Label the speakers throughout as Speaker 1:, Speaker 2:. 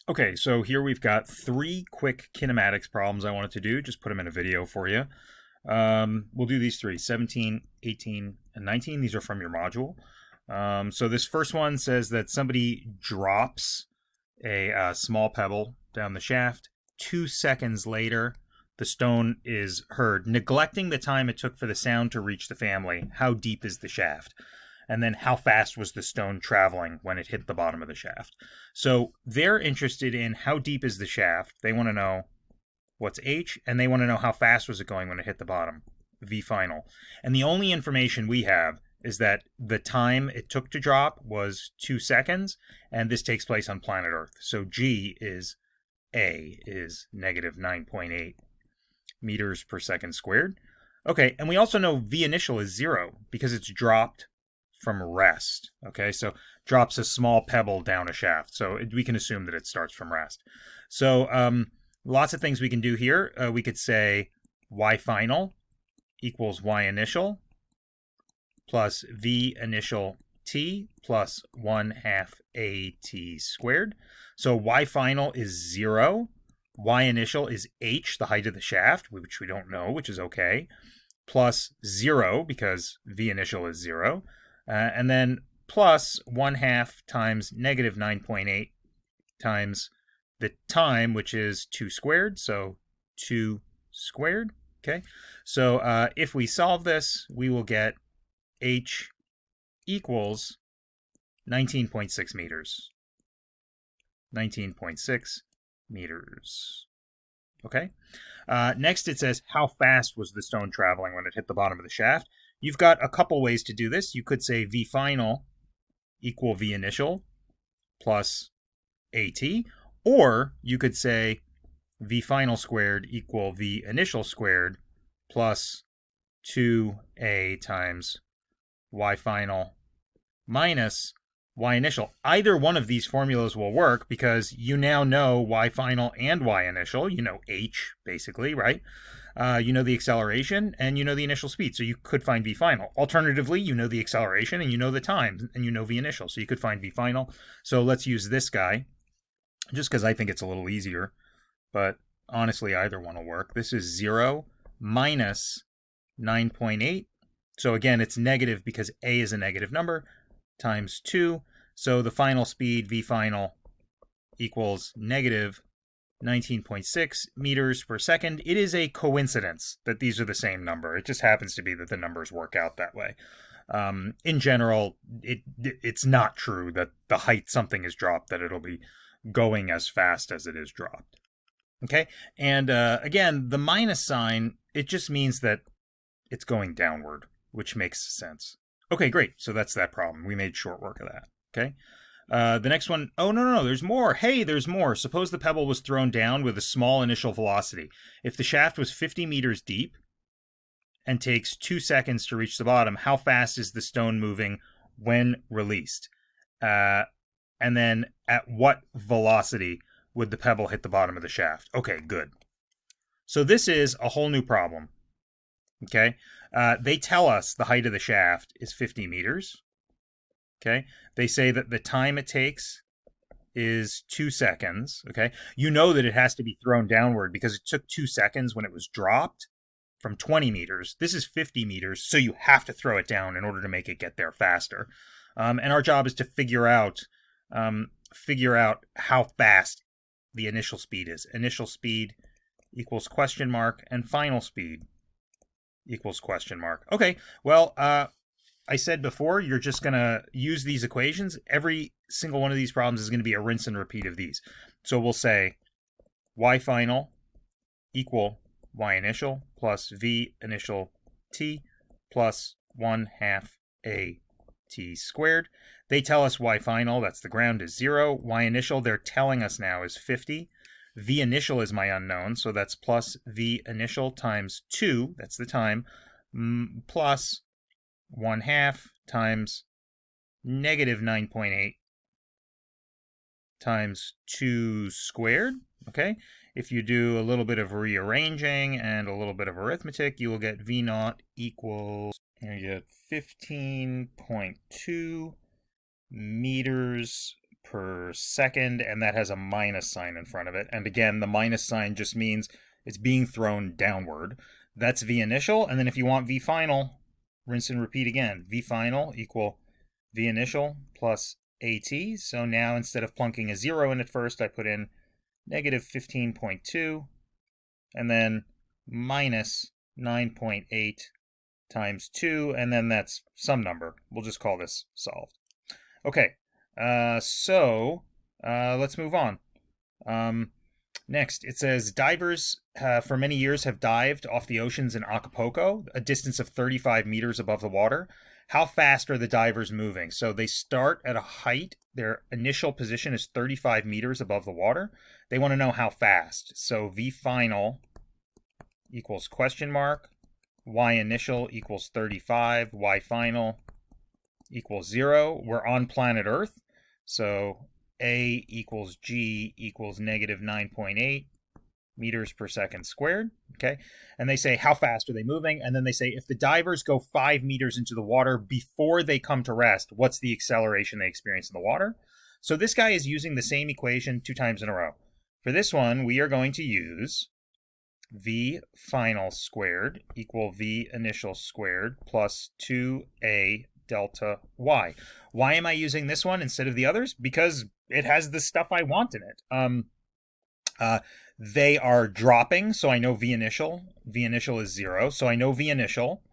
Speaker 1: Okay, so here we've got three quick kinematics problems I wanted to do. Just put them in a video for you. We'll do these three, 17, 18, and 19. These are from your module. So this first one says that somebody drops a small pebble down the shaft. 2 seconds later, the stone is heard, neglecting the time it took for the sound to reach the family. How deep is the shaft? And then how fast was the stone traveling when it hit the bottom of the shaft? So they're interested in how deep is the shaft. They want to know what's h, and they want to know how fast was it going when it hit the bottom, v final. And the only information we have is that the time it took to drop was 2 seconds, and this takes place on planet Earth. So g is a is negative 9.8 meters per second squared. Okay, and we also know v initial is 0 because it's dropped from rest. Okay, so drops a small pebble down a shaft. So we can assume that it starts from rest. So lots of things we can do here. We could say y final equals y initial plus v initial t plus 1/2 at squared. So y final is 0. Y initial is h, the height of the shaft, which we don't know, which is okay, plus 0 because v initial is 0. And then plus 1/2 times negative 9.8 times the time, which is 2 squared, so 2 squared. Okay, so if we solve this, we will get h equals 19.6 meters. 19.6 meters. Okay. Next, it says, how fast was the stone traveling when it hit the bottom of the shaft? You've got a couple ways to do this. You could say v final equal v initial plus at, or you could say v final squared equal v initial squared plus 2a times y final minus y initial. Either one of these formulas will work because you now know y final and y initial. You know h, basically, right? You know the acceleration and you know the initial speed, so you could find v final. Alternatively, you know the acceleration and you know the time and you know v initial, so you could find v final. So let's use this guy just because I think it's a little easier, but honestly, either one will work. This is 0 minus 9.8. So again, it's negative because a is a negative number, times 2. So the final speed, v final, equals negative 19.6 meters per second. It is a coincidence that these are the same number. It just happens to be that the numbers work out that way. In general, it's not true that the height something is dropped, that it'll be going as fast as it is dropped. Okay, and again, the minus sign, it just means that it's going downward, which makes sense. Okay, great. So that's that problem. We made short work of that. Okay. The next one, oh, no, there's more. Hey, there's more. Suppose the pebble was thrown down with a small initial velocity. If the shaft was 50 meters deep and takes 2 seconds to reach the bottom, how fast is the stone moving when released? And then at what velocity would the pebble hit the bottom of the shaft? Okay, good. So this is a whole new problem. Okay, they tell us the height of the shaft is 50 meters. Okay, they say that the time it takes is 2 seconds. Okay, you know that it has to be thrown downward because it took 2 seconds when it was dropped from 20 meters. This is 50 meters, so you have to throw it down in order to make it get there faster. And our job is to figure out how fast the initial speed is. Initial speed equals question mark, and final speed equals question mark. Okay, well, I said before, you're just going to use these equations. Every single one of these problems is going to be a rinse and repeat of these. So we'll say y final equal y initial plus v initial t plus 1/2 a t squared. They tell us y final, that's the ground, is 0. Y initial, they're telling us now, is 50. V initial is my unknown, so that's plus v initial times 2, that's the time, plus 1/2 times negative 9.8 times 2 squared. Okay, if you do a little bit of rearranging and a little bit of arithmetic, you will get v naught equals, you get 15.2 meters per second, and that has a minus sign in front of it. And again, the minus sign just means it's being thrown downward. That's V initial, and then if you want V final, rinse and repeat again. V final equal V initial plus AT. So now instead of plunking a 0 in at first, I put in negative 15.2 and then minus 9.8 times 2, and then that's some number. We'll just call this solved. Okay, so let's move on. Next, it says divers for many years have dived off the oceans in Acapulco, a distance of 35 meters above the water. How fast are the divers moving? So they start at a height. Their initial position is 35 meters above the water. They want to know how fast. So V final equals question mark. Y initial equals 35. Y final equals 0. We're on planet Earth. So A equals G equals negative 9.8 meters per second squared. Okay. And they say, how fast are they moving? And then they say, if the divers go 5 meters into the water before they come to rest, what's the acceleration they experience in the water? So this guy is using the same equation 2 times in a row. For this one, we are going to use V final squared equal V initial squared plus 2A delta Y. Why am I using this one instead of the others? Because it has the stuff I want in it. They are dropping, so I know V initial. V initial is 0, so I know V initial.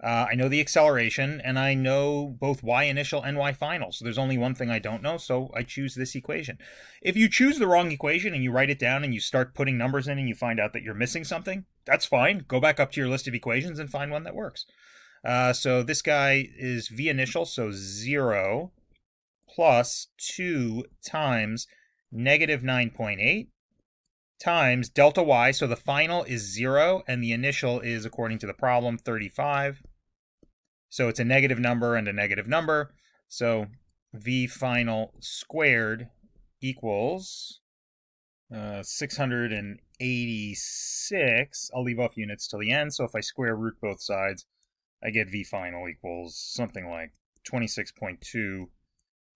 Speaker 1: I know the acceleration, and I know both Y initial and Y final. So there's only one thing I don't know, so I choose this equation. If you choose the wrong equation and you write it down and you start putting numbers in and you find out that you're missing something, that's fine. Go back up to your list of equations and find one that works. So this guy is V initial, so 0 plus 2 times negative 9.8 times delta Y. So the final is 0 and the initial is, according to the problem, 35. So it's a negative number and a negative number. So V final squared equals 686. I'll leave off units till the end. So if I square root both sides, I get V final equals something like 26.2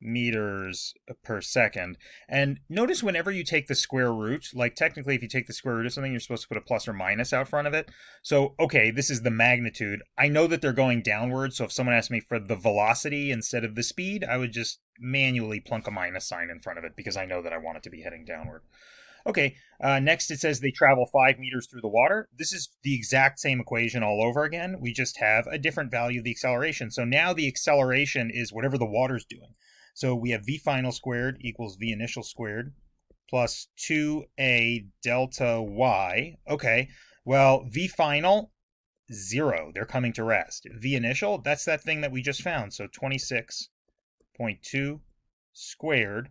Speaker 1: meters per second. And notice whenever you take the square root, like technically if you take the square root of something, you're supposed to put a plus or minus out front of it. So, okay, this is the magnitude. I know that they're going downward, so if someone asked me for the velocity instead of the speed, I would just manually plunk a minus sign in front of it because I know that I want it to be heading downward. Okay, next it says they travel 5 meters through the water. This is the exact same equation all over again. We just have a different value of the acceleration. So now the acceleration is whatever the water's doing. So we have V final squared equals V initial squared plus 2A delta Y. Okay, well, V final, 0. They're coming to rest. V initial, that's that thing that we just found. So 26.2 squared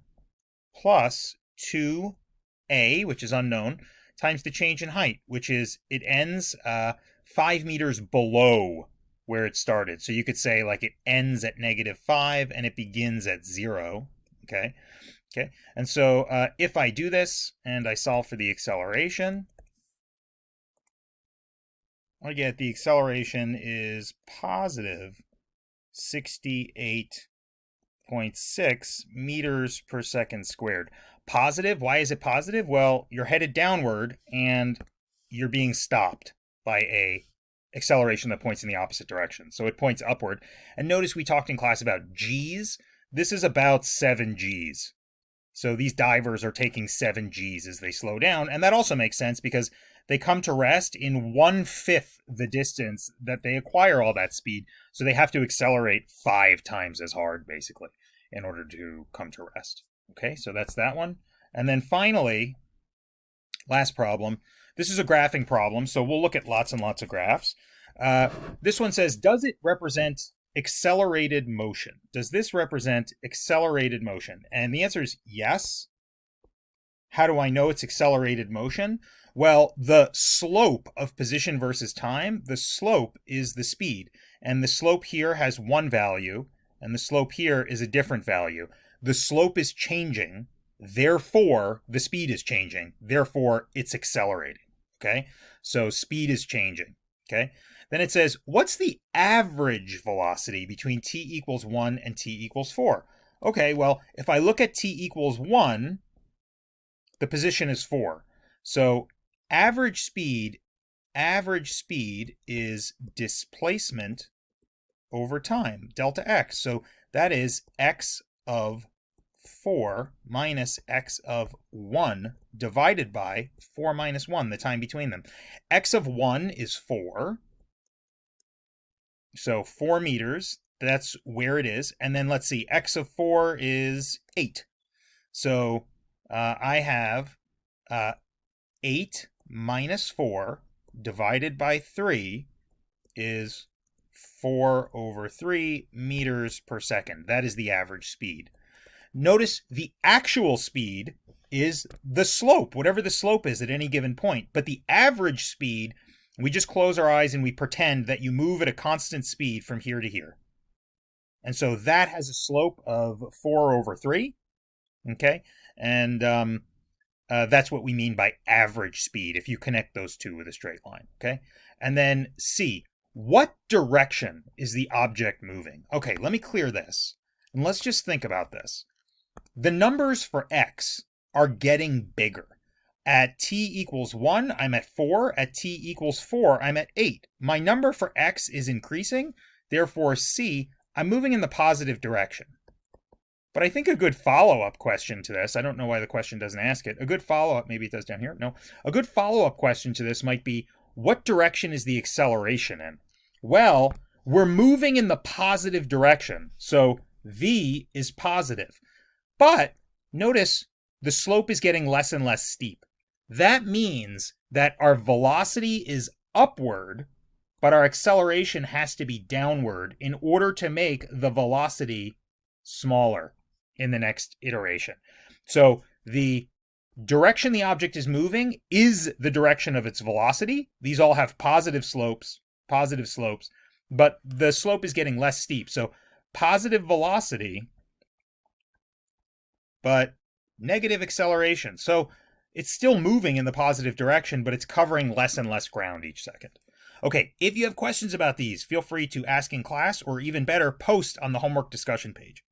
Speaker 1: plus 2A, which is unknown, times the change in height, which is it ends 5 meters below where it started. So you could say like it ends at -5 and it begins at 0. Okay. And so if I do this and I solve for the acceleration, I get the acceleration is positive 68.6 meters per second squared. Positive, why is it positive? Well, you're headed downward and you're being stopped by a acceleration that points in the opposite direction. So it points upward. And notice we talked in class about G's. This is about 7 G's. So these divers are taking 7 G's as they slow down. And that also makes sense because they come to rest in 1/5 the distance that they acquire all that speed. So they have to accelerate 5 times as hard, basically, in order to come to rest. Okay, so that's that one. And then finally, last problem. This is a graphing problem, so we'll look at lots and lots of graphs. This one says, does it represent accelerated motion? Does this represent accelerated motion? And the answer is yes. How do I know it's accelerated motion? Well, the slope of position versus time, the slope is the speed. And the slope here has one value, and the slope here is a different value. The slope is changing, therefore the speed is changing, therefore it's accelerating. Okay, so speed is changing. Okay, then it says, what's the average velocity between t equals 1 and t equals 4? Okay, well, if I look at t equals 1, the position is 4. So average speed is displacement over time, delta x. So that is x of 4 minus x of 1 divided by 4 minus 1, the time between them. X of 1 is 4. So 4 meters, that's where it is. And then let's see, x of 4 is 8. So I have 8 minus 4 divided by 3 is 4 over 3 meters per second. That is the average speed. Notice the actual speed is the slope, whatever the slope is at any given point. But the average speed, we just close our eyes and we pretend that you move at a constant speed from here to here. And so that has a slope of 4 over 3. Okay? And that's what we mean by average speed if you connect those two with a straight line. Okay? And then C, what direction is the object moving? Okay, let me clear this. And let's just think about this. The numbers for x are getting bigger. At t equals 1, I'm at 4. At t equals 4, I'm at 8. My number for x is increasing. Therefore, C, I'm moving in the positive direction. But I think a good follow-up question to this, I don't know why the question doesn't ask it. A good follow-up, maybe it does down here. No. A good follow-up question to this might be, what direction is the acceleration in? Well, we're moving in the positive direction. So V is positive. But notice the slope is getting less and less steep. That means that our velocity is upward, but our acceleration has to be downward in order to make the velocity smaller in the next iteration. So the direction the object is moving is the direction of its velocity. These all have positive slopes, but the slope is getting less steep. So positive velocity, but negative acceleration. So it's still moving in the positive direction, but it's covering less and less ground each second. Okay, if you have questions about these, feel free to ask in class, or even better, post on the homework discussion page.